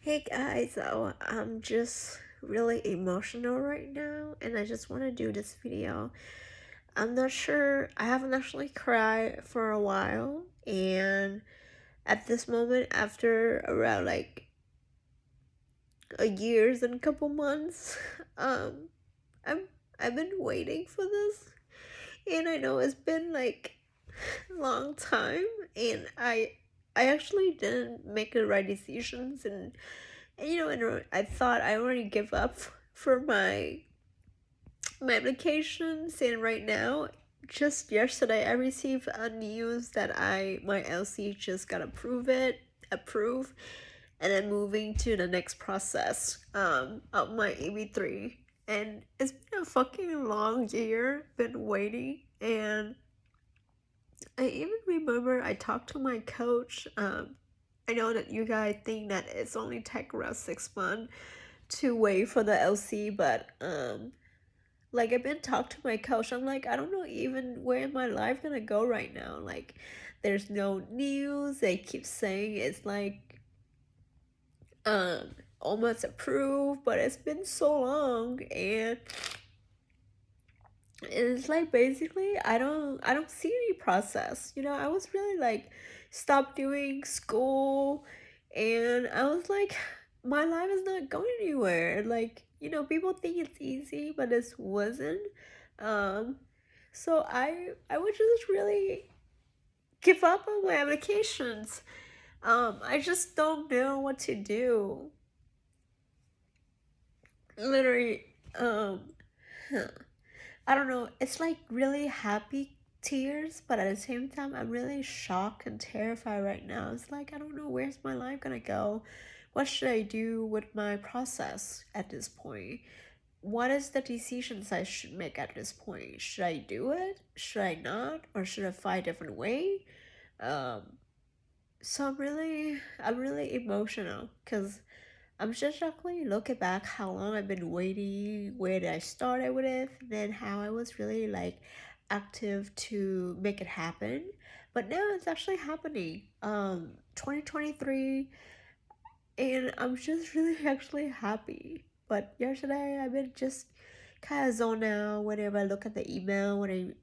Hey guys, so I'm just really emotional right now and I just want to do this video. I'm not sure, I haven't actually cried for a while, and at this moment, after around like a years and a couple months, um, I'm I've been waiting for this, and I know it's been like a long time, and I actually didn't make the right decisions, and I thought I already give up for my applications, and right now, just yesterday, I received a news that my LC just got approved, and then moving to the next process of my AB3. And it's been a fucking long year, been waiting, and I even remember I talked to my coach. I know that you guys think that it's only take around 6 months to wait for the LC, but like I've been talking to my coach. I'm like, I don't know even where my life gonna go right now. Like, there's no news. They keep saying it's like almost approved, but it's been so long, and it's like basically I don't see any process. I was really like stopped doing school, and I was like, my life is not going anywhere. Like, people think it's easy, but this wasn't. Um so I would just really give up on my applications. I just don't know what to do. Literally, I don't know. It's like really happy tears, but at the same time, I'm really shocked and terrified right now. It's like, I don't know, where's my life gonna go? What should I do with my process at this point? What is the decisions I should make at this point? Should I do it? Should I not? Or should I find a different way? Um, so I'm really emotional because I'm just actually looking back how long I've been waiting, where did I started with it, and then how I was really like active to make it happen. But now it's actually happening. 2023, and I'm just really actually happy. But yesterday I've been just kind of zoned out whenever I look at the email when I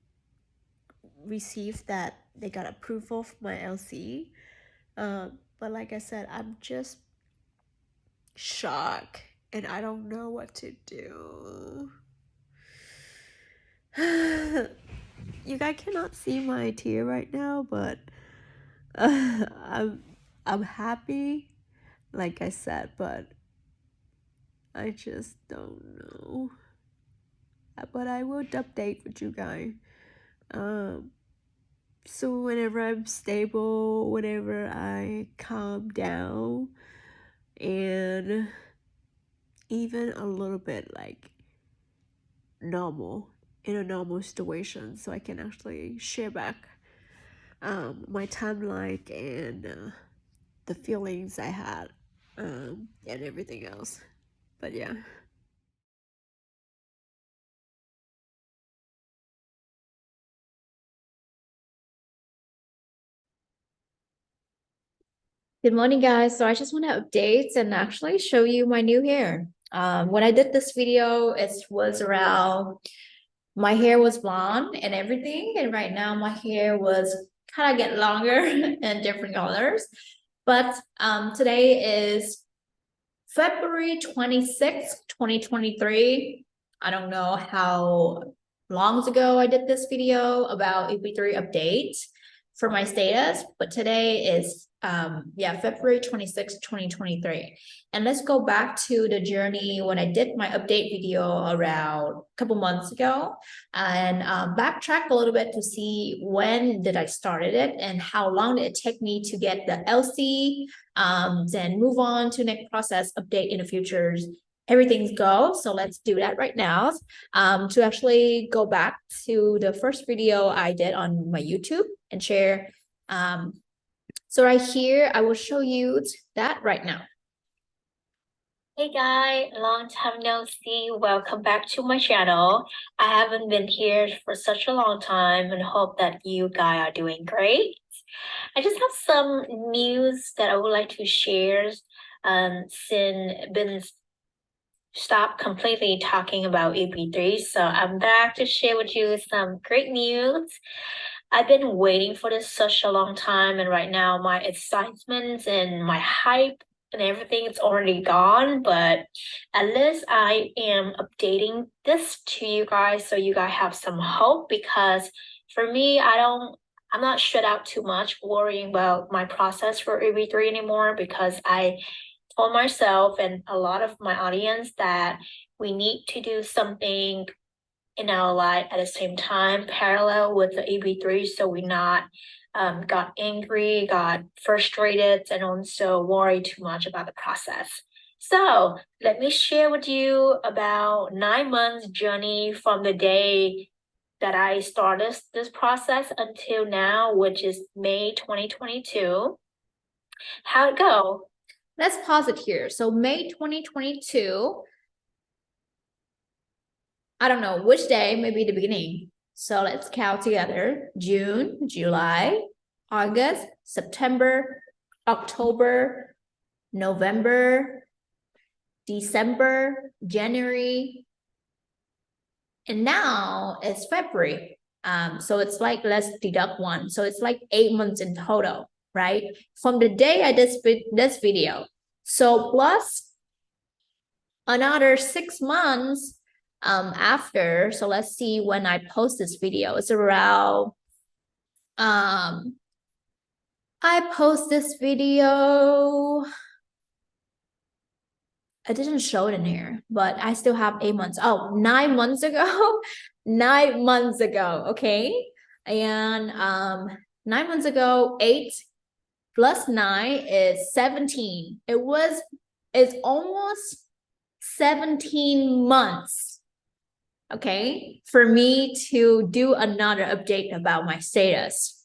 received that they got approval for my LC. But like I said, I'm just shocked and I don't know what to do. You guys cannot see my tear right now, but I'm happy, like I said, but I just don't know. But I will update with you guys. So whenever I'm stable, whenever I calm down, and even a little bit like normal, in a normal situation, so I can actually share back my timeline and the feelings I had, and everything else. But yeah. Good morning, guys. So I just want to update and actually show you my new hair. When I did this video, it was around, my hair was blonde and everything. And right now my hair was kind of get longer and different colors. But today is February 26th, 2023. I don't know how long ago I did this video about AP3 update for my status, but today is February 26th, 2023. And let's go back to the journey when I did my update video around a couple months ago, and backtrack a little bit to see when did I started it and how long did it take me to get the LC, then move on to next process update in the futures. Everything's go. So let's do that right now. To actually go back to the first video I did on my YouTube and share. So right here, I will show you that right now. Hey guys, long time no see. Welcome back to my channel. I haven't been here for such a long time and hope that you guys are doing great. I just have some news that I would like to share stopped completely talking about EP3. So I'm back to share with you some great news. I've been waiting for this such a long time, and right now my excitement and my hype and everything is already gone, but at least I am updating this to you guys so you guys have some hope, because for me, I'm not shut out too much worrying about my process for EP3 anymore, because I told myself and a lot of my audience that we need to do something in our life at the same time, parallel with the EP3, so we not got angry, got frustrated, and also worry too much about the process. So let me share with you about 9 months journey from the day that I started this process until now, which is May 2022. How'd it go? Let's pause it here. So May 2022, I don't know which day, maybe the beginning. So let's count together. June, July, August, September, October, November, December, January, and now it's February. So it's like, let's deduct one. So it's like 8 months in total, right? From the day I did this video. So plus another 6 months after. So let's see when I post this video. It's around, I post this video, I didn't show it in here, but I still have 8 months. Oh, 9 months ago. 9 months ago, okay? And 9 months ago, 8 plus 9 is 17. It's almost 17 months, okay, for me to do another update about my status.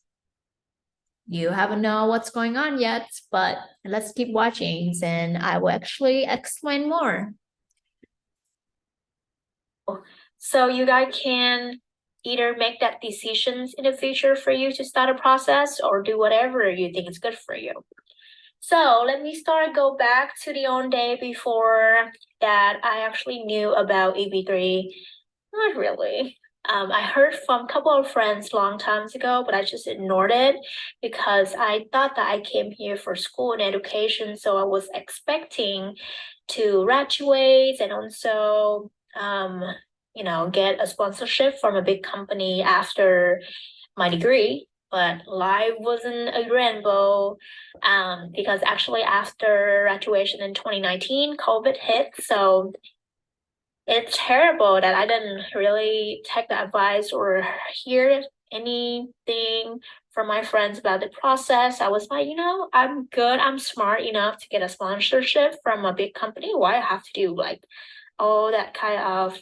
You haven't know what's going on yet, but let's keep watching and I will actually explain more. So you guys can either make that decisions in the future for you to start a process, or do whatever you think is good for you. So let me go back to the own day before that I actually knew about EP3. Not really. I heard from a couple of friends long times ago, but I just ignored it because I thought that I came here for school and education. So I was expecting to graduate and also, get a sponsorship from a big company after my degree. But life wasn't a rainbow, because actually after graduation in 2019, COVID hit. So it's terrible that I didn't really take the advice or hear anything from my friends about the process. I was like, I'm good. I'm smart enough to get a sponsorship from a big company. Why I have to do like all that kind of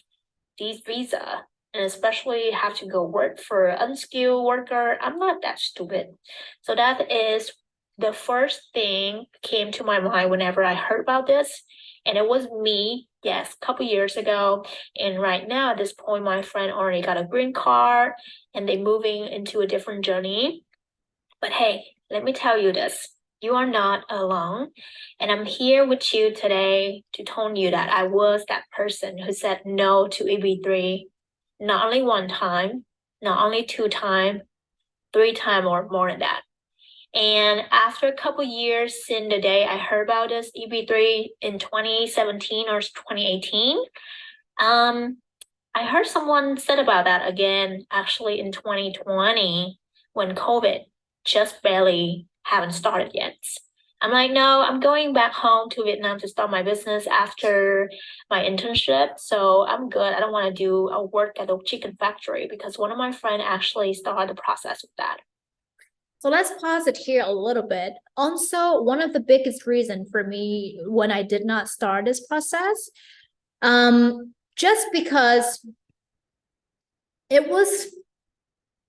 visa, and especially have to go work for an unskilled worker? I'm not that stupid. So that is the first thing came to my mind whenever I heard about this. And it was me, yes, a couple years ago. And right now, at this point, my friend already got a green card and they're moving into a different journey. But hey, let me tell you this. You are not alone. And I'm here with you today to tell you that I was that person who said no to EP3, not only one time, not only 2 times, 3 times or more than that. And after a couple years since the day I heard about this EP3 in 2017 or 2018, I heard someone said about that again, actually in 2020, when COVID just barely haven't started yet. I'm like, no, I'm going back home to Vietnam to start my business after my internship. So I'm good. I don't want to do a work at a chicken factory, because one of my friends actually started the process with that. So let's pause it here a little bit. Also, one of the biggest reasons for me when I did not start this process, just because it was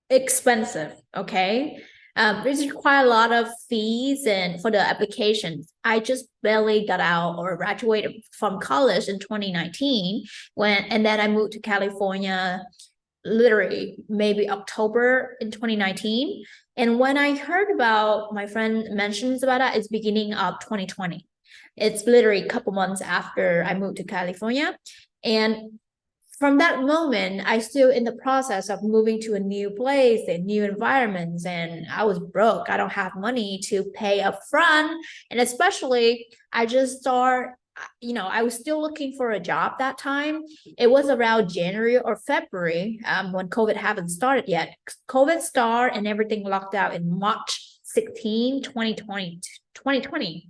expensive, okay? There's quite a lot of fees and for the applications. I just barely got out or graduated from college in 2019 and then I moved to California literally maybe October in 2019. And when I heard about my friend mentions about that, it's beginning of 2020. It's literally a couple months after I moved to California. And from that moment, I still in the process of moving to a new place and new environments, and I was broke. I don't have money to pay up front. And especially, I just start, I was still looking for a job that time. It was around January or February when COVID haven't started yet. COVID started and everything locked out in March 16, 2020.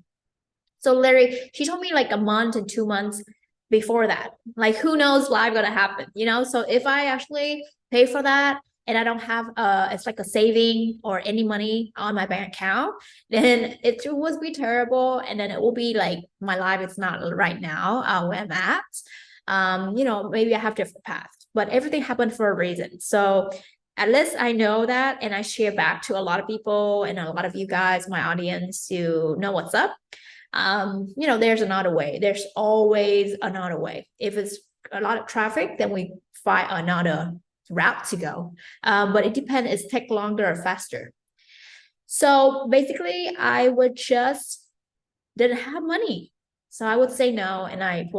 So Larry, she told me like a month and 2 months before that, like who knows live gonna happen, so if I actually pay for that and I don't have it's like a saving or any money on my bank account, then it would be terrible, and then it will be like my life is not right now where I'm at. Maybe I have different paths, but everything happened for a reason. So at least I know that, and I share back to a lot of people and a lot of you guys, my audience, to know what's up. There's another way. There's always another way. If it's a lot of traffic, then we find another route to go. But it depends, it takes longer or faster. So basically, I didn't have money. So I would say no. And I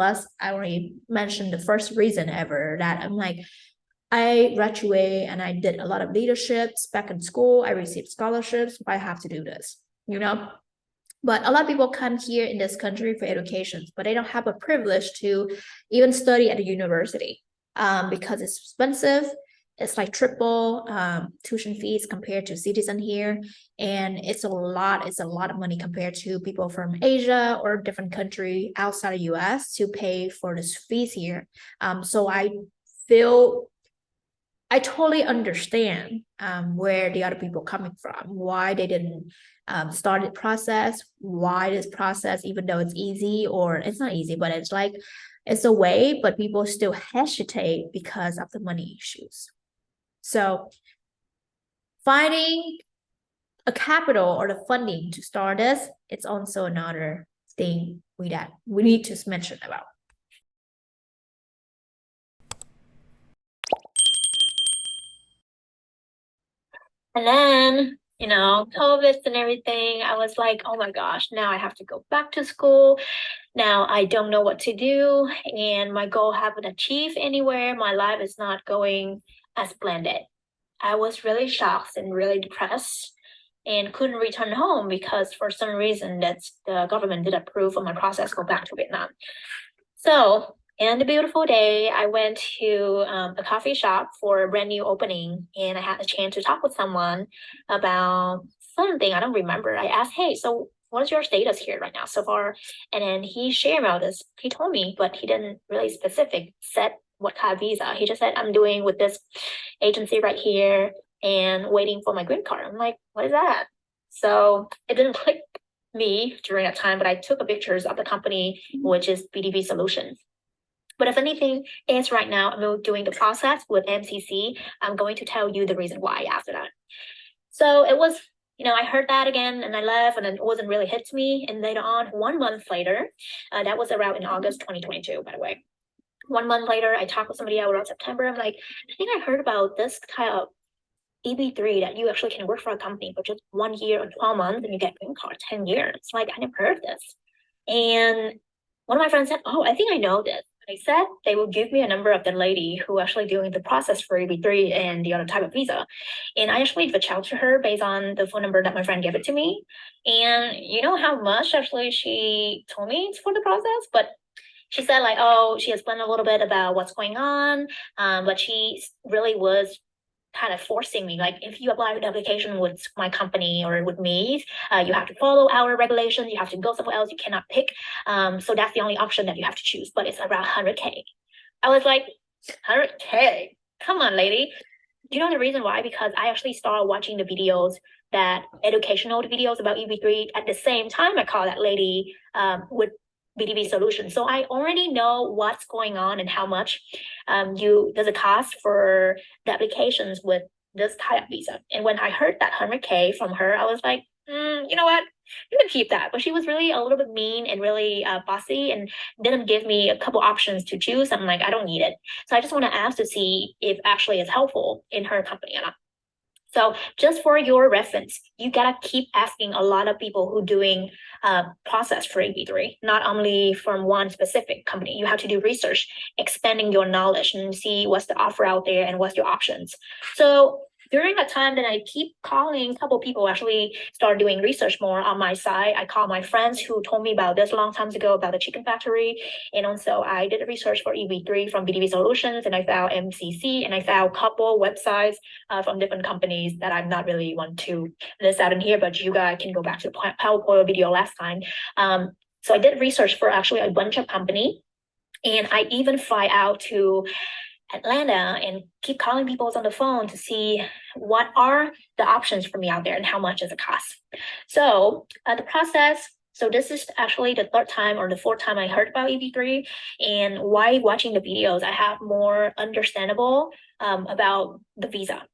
already mentioned the first reason ever that I'm like, I graduated and I did a lot of leaderships back in school. I received scholarships. I have to do this, But a lot of people come here in this country for education, but they don't have a privilege to even study at a university because it's expensive. It's like triple tuition fees compared to citizen here. And it's a lot of money compared to people from Asia or different country outside of US to pay for this fees here. So I totally understand where the other people coming from, why they didn't start the process, why this process, even though it's easy, or it's not easy, but it's like, it's a way, but people still hesitate because of the money issues. So finding a capital or the funding to start this, it's also another thing we need to mention about. And then, COVID and everything, I was like, oh my gosh, now I have to go back to school. Now I don't know what to do, and my goal haven't achieved anywhere. My life is not going as planned. I was really shocked and really depressed and couldn't return home because for some reason that the government did approve of my process go back to Vietnam. So, and a beautiful day, I went to a coffee shop for a brand new opening, and I had a chance to talk with someone about something. I don't remember. I asked, hey, so what is your status here right now so far? And then he shared about this. He told me, but he didn't really said what kind of visa. He just said, I'm doing with this agency right here and waiting for my green card. I'm like, what is that? So it didn't click me during that time, but I took pictures of the company, which is BDV Solutions. But if anything is right now, I'm doing the process with MCC. I'm going to tell you the reason why after that. So it was, I heard that again and I left, and then it wasn't really hit me. And later on, 1 month later, that was around in August 2022, by the way. 1 month later, I talked with somebody out around September. I'm like, I think I heard about this kind of EB3 that you actually can work for a company for just 1 year or 12 months and you get green card 10 years. Like, I never heard of this. And one of my friends said, oh, I think I know this. They said they will give me a number of the lady who actually doing the process for EB3 and the other type of visa. And I actually reached out to her based on the phone number that my friend gave it to me. And you know how much actually she told me for the process? But she said like, oh, she explained a little bit about what's going on. But she really was kind of forcing me, like, if you apply an application with my company or with me, you have to follow our regulations, you have to go somewhere else, you cannot pick. So that's the only option that you have to choose, but it's around 100K. I was like, 100K? Come on, lady. Do you know the reason why? Because I actually started watching the videos, that educational videos about EB3 at the same time I called that lady with BDV Solutions. So I already know what's going on and how much there's a cost for the applications with this type of visa. And when I heard that 100K from her, I was like, you know what? You can keep that. But she was really a little bit mean and really bossy and didn't give me a couple options to choose. I'm like, I don't need it. So I just want to ask to see if actually it's helpful in her company or not. So just for your reference, you gotta keep asking a lot of people who doing process for EB3, not only from one specific company. You have to do research, expanding your knowledge and see what's the offer out there and what's your options. So during that time that I keep calling, a couple people actually start doing research more on my side. I call my friends who told me about this a long time ago about the chicken factory. And also I did research for EB3 from BDV Solutions, and I found MCC, and I found a couple websites from different companies that I'm not really want to list out in here, but you guys can go back to the PowerPoint video last time. So I did research for actually a bunch of company, and I even fly out to Atlanta and keep calling people on the phone to see what are the options for me out there and how much does it cost. So the process, so this is actually the third time or the fourth time I heard about EB3, and while watching the videos, I have more understandable about the visa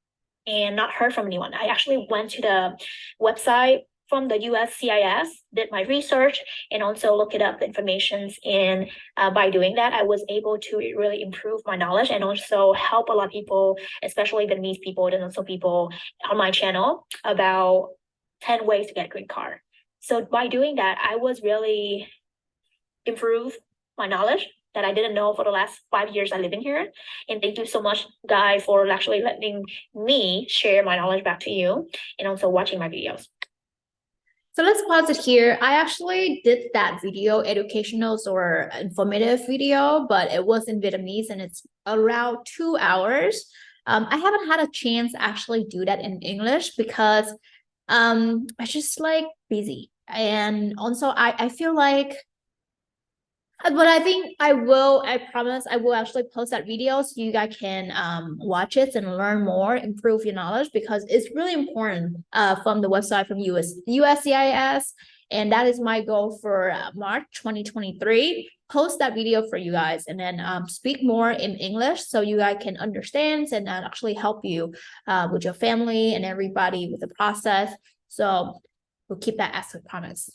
and not heard from anyone. I actually went to the website from the USCIS, did my research, and also looked up the information. And by doing that, I was able to really improve my knowledge and also help a lot of people, especially Vietnamese people and also people on my channel, about 10 ways to get a green card. So by doing that, I was really improve my knowledge that I didn't know for the last 5 years I live in here. And thank you so much, Guy, for actually letting me share my knowledge back to you and also watching my videos. So let's pause it here. I actually did that video, educational or informative video, but it was in Vietnamese and it's around 2 hours. I haven't had a chance to actually do that in English because I just like busy. And also I feel like, but I think I promise I will actually post that video so you guys can watch it and learn more, improve your knowledge, because it's really important from the website from USCIS. And that is my goal for March 2023. Post that video for you guys and then speak more in English so you guys can understand and actually help you with your family and everybody with the process. So we'll keep that as a promise.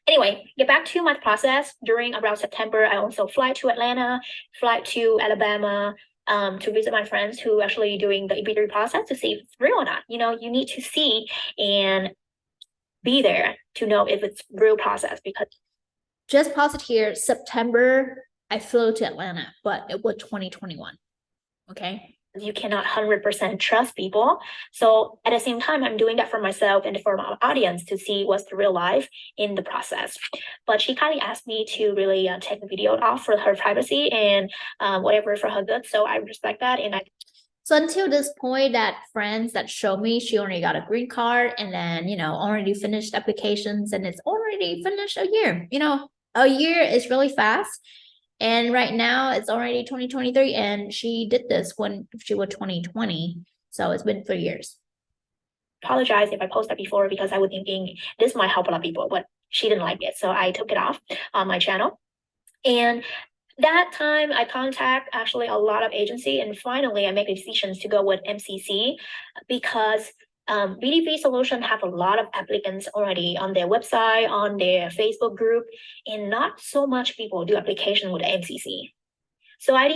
Anyway, get back to my process. During around September, I also fly to Atlanta, fly to Alabama to visit my friends who actually doing the EB3 process to see if it's real or not. You know, you need to see and be there to know if it's real process. Because just pause it here. September, I flew to Atlanta, but it was 2021. Okay. You cannot 100% trust people. So at the same time, I'm doing that for myself and for my audience to see what's the real life in the process. But she kindly asked me to really take the video off for her privacy and whatever for her good. So I respect that. And so until this point, that friends that show me she already got a green card and then, you know, already finished applications and it's already finished a year. You know, a year is really fast. And right now it's already 2023 and she did this when she was 2020. So it's been 3 years. Apologize if I posted that before because I was thinking this might help a lot of people, but she didn't like it. So I took it off on my channel. And that time I contact actually a lot of agency, and finally I make decisions to go with MCC because BDV Solution have a lot of applicants already on their website, on their Facebook group, and not so much people do application with MCC. So I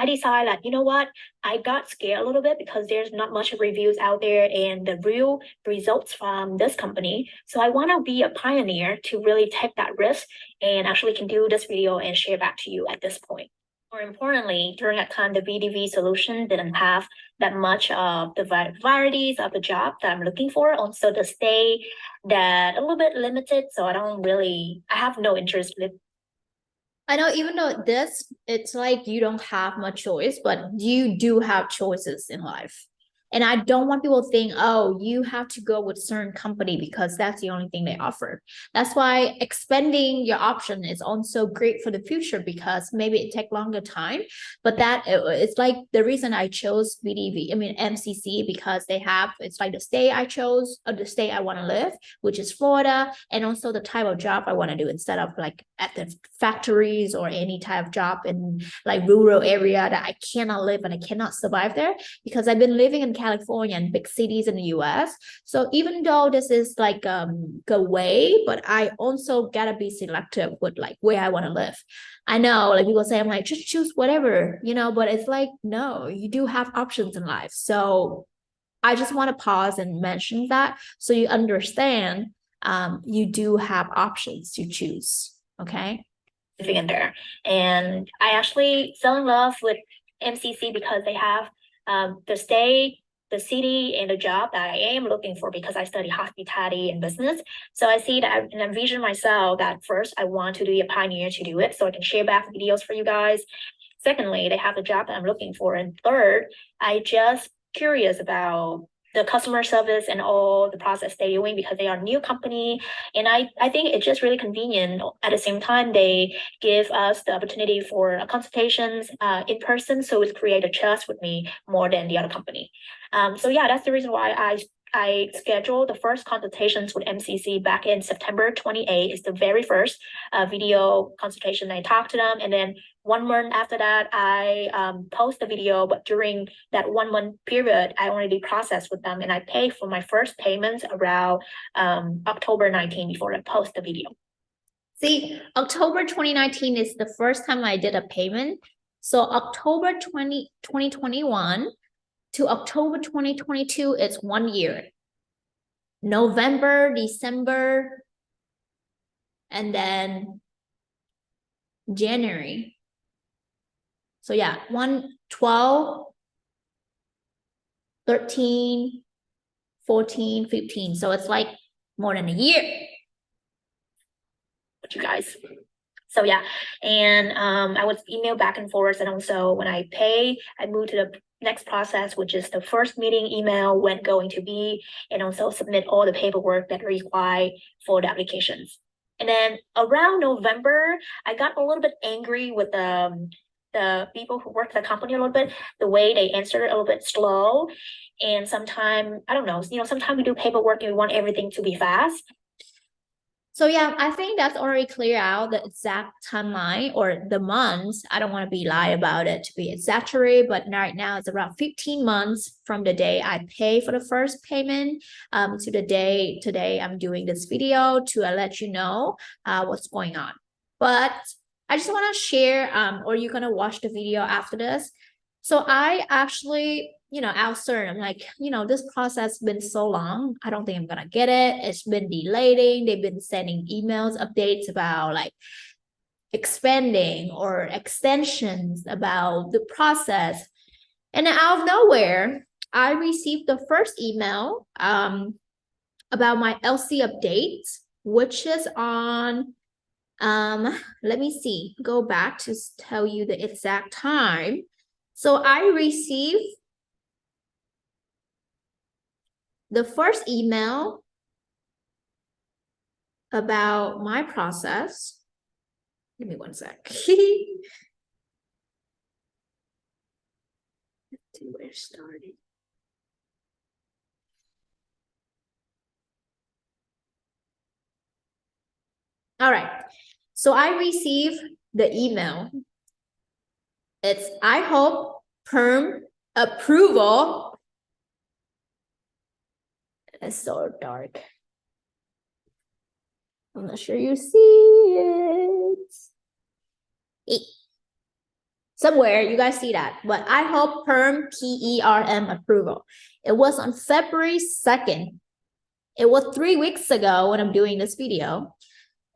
decided that, you know what, I got scared a little bit because there's not much reviews out there and the real results from this company. So I want to be a pioneer to really take that risk and actually can do this video and share back to you at this point. More importantly, during that time, the BDV solution didn't have that much of the varieties of the job that I'm looking for. Also, the stay that a little bit limited. So I have no interest with. I know, even though it's like you don't have much choice, but you do have choices in life. And I don't want people to think, oh, you have to go with a certain company because that's the only thing they offer. That's why expanding your option is also great for the future because maybe it takes longer time. But it's like the reason I chose MCC, because it's like the state I chose or the state I want to live, which is Florida, and also the type of job I want to do instead of like at the factories or any type of job in like rural area that I cannot live and I cannot survive there, because I've been living in California and big cities in the US. So even though this is like a way, but I also gotta be selective with like where I want to live. I know like people say I'm like just choose whatever, you know, but it's like no, you do have options in life. So I just want to pause and mention that so you understand you do have options to choose, okay? In there. And I actually fell in love with MCC because they have the state, the city, and the job that I am looking for because I study hospitality and business. So I see that and envision myself that first I want to be a pioneer to do it so I can share back videos for you guys. Secondly, they have the job that I'm looking for. And third, I just curious about the customer service and all the process they're doing because they are a new company. And I think it's just really convenient. At the same time, they give us the opportunity for consultations in person. So it create a trust with me more than the other company. So yeah, that's the reason why I scheduled the first consultations with MCC back in September 28th. It's the very first video consultation. I talked to them, and then 1 month after that, I post the video. But during that 1 month period, I already processed with them, and I paid for my first payments around October 19 before I post the video. See, October 2019 is the first time I did a payment. So October 2021 to October 2022, it's 1 year. November, December, and then January. So yeah, 12, 13, 14, 15. So it's like more than a year. With you guys. So yeah, and I would email back and forth, and also when I pay, I move to the next process, which is the first meeting email when going to be, and also submit all the paperwork that are required for the applications. And then around November, I got a little bit angry with the people who work at the company a little bit, the way they answered a little bit slow. And sometimes, I don't know, sometimes we do paperwork and we want everything to be fast. So yeah, I think that's already clear out the exact timeline or the months. I don't want to be lie about it to be exaggerated, but right now it's around 15 months from the day I pay for the first payment to the day today I'm doing this video to let you know what's going on. But I just want to share, or you're going to watch the video after this. So I actually, outside, I'm like, this process has been so long. I don't think I'm going to get it. It's been delaying. They've been sending emails, updates about like expanding or extensions about the process. And then out of nowhere, I received the first email about my LC updates, which is on, let me see, go back to tell you the exact time. So I received the first email about my process. Give me 1 sec. Where it started. All right. So I received the email. It's, I hope PERM approval. It's so dark. I'm not sure you see it. Somewhere you guys see that, but I hope PERM PERM approval. It was on February 2nd. It was 3 weeks ago when I'm doing this video.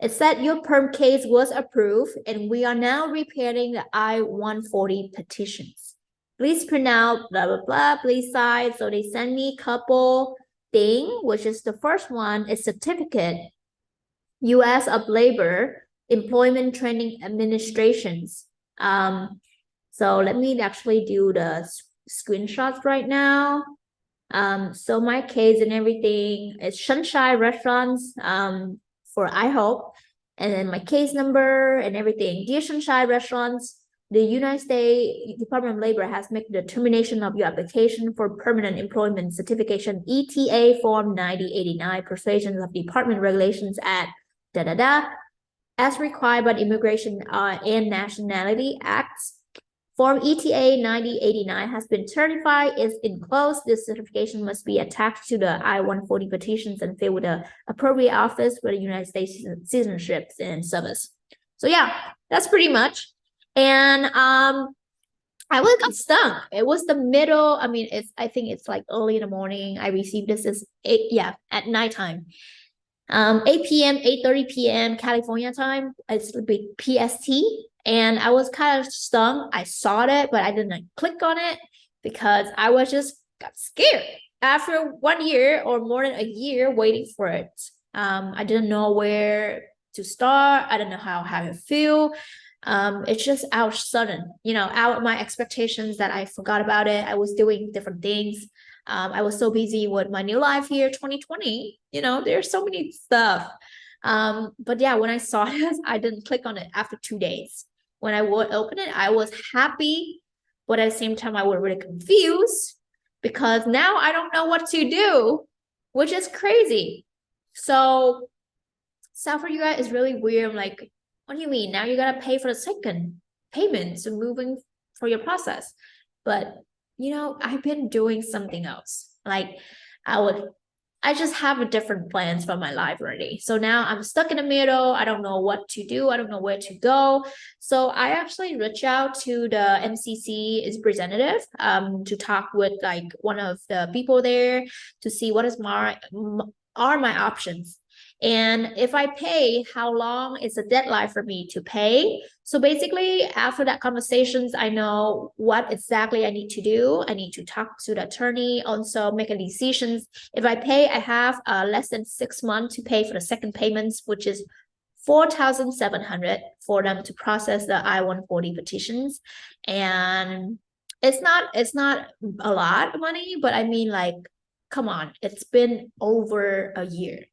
It said your PERM case was approved and we are now preparing the I-140 petitions. Please print out blah, blah, blah, please sign. So they send me a couple things, which is the first one is certificate, U.S. of Labor, Employment Training Administrations. So let me actually do the screenshots right now. So my case and everything is Sunshine Restaurants, for I hope, and then my case number and everything. Dear Sunshine Restaurants, the United States Department of Labor has made the determination of your application for permanent employment certification ETA form 9089 persuasion of Department regulations at as required by the Immigration and Nationality Acts. Form ETA 9089 has been certified, is enclosed. This certification must be attached to the I-140 petitions and filled with the appropriate office for the United States citizenships and service. So yeah, that's pretty much. And I was got stuck. It was the middle. I mean, I think it's like early in the morning. I received this is at nighttime. 8 p.m., 8:30 p.m. California time. It's a bit PST. And I was kind of stung. I saw it, but I didn't click on it because I was just got scared. After 1 year or more than a year waiting for it, I didn't know where to start. I didn't know how to feel. It's just out sudden, out of my expectations that I forgot about it. I was doing different things. I was so busy with my new life here, 2020. There's so many stuff. But yeah, when I saw this, I didn't click on it after 2 days. When I would open it, I was happy, but at the same time, I was really confused because now I don't know what to do, which is crazy. So stuff for you guys is really weird. I'm like, what do you mean? Now you gotta pay for the second payment, so moving for your process. But I've been doing something else. Like I just have a different plans for my life already. So now I'm stuck in the middle. I don't know what to do. I don't know where to go. So I actually reached out to the MCC representative to talk with like one of the people there to see what are my options. And if I pay, how long is the deadline for me to pay? So basically, after that conversations, I know what exactly I need to do. I need to talk to the attorney, also make a decision. If I pay, I have less than 6 months to pay for the second payments, which is 4,700 for them to process the I-140 petitions. And it's not a lot of money, but I mean, like, come on, it's been over a year.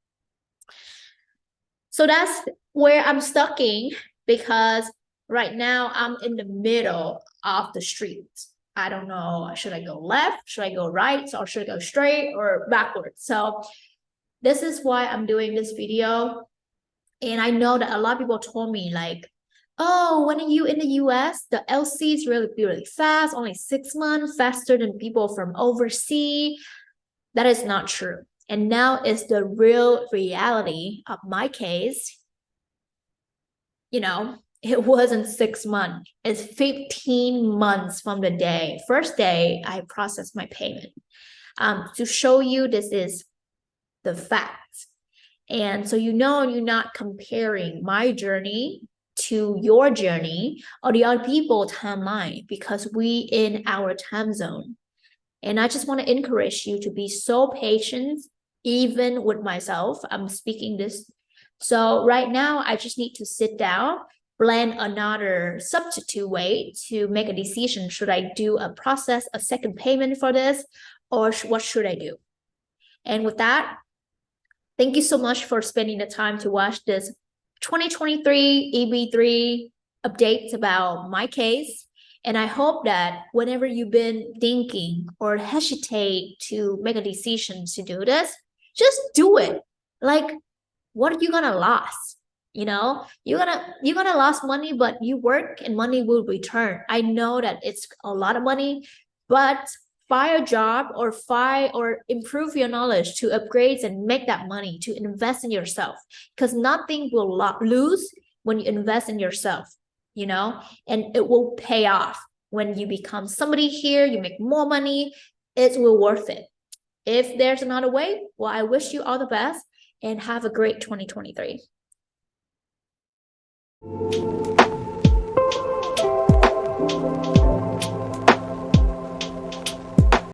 So that's where I'm stuck in, because right now I'm in the middle of the street. I don't know, should I go left, should I go right, or should I go straight or backwards? So this is why I'm doing this video. And I know that a lot of people told me like, oh, when are you in the US, the LC is really, really fast, only 6 months, faster than people from overseas. That is not true. And now is the real reality of my case. It wasn't 6 months. It's 15 months from the first day I processed my payment. To show you this is the fact. And so you're not comparing my journey to your journey or the other people's timeline, because we in our time zone. And I just want to encourage you to be so patient, even with myself. I'm speaking this. So right now, I just need to sit down, plan another substitute way to make a decision. Should I do a second payment for this, or what should I do? And with that, thank you so much for spending the time to watch this 2023 EB3 updates about my case. And I hope that whenever you've been thinking or hesitate to make a decision to do this, just do it. Like, what are you gonna lose? You're gonna lose money, but you work and money will return. I know that it's a lot of money, but find a job or improve your knowledge to upgrade and make that money to invest in yourself, because nothing will lose when you invest in yourself. And it will pay off when you become somebody here, you make more money, it will worth it. If there's another way, well, I wish you all the best and have a great 2023.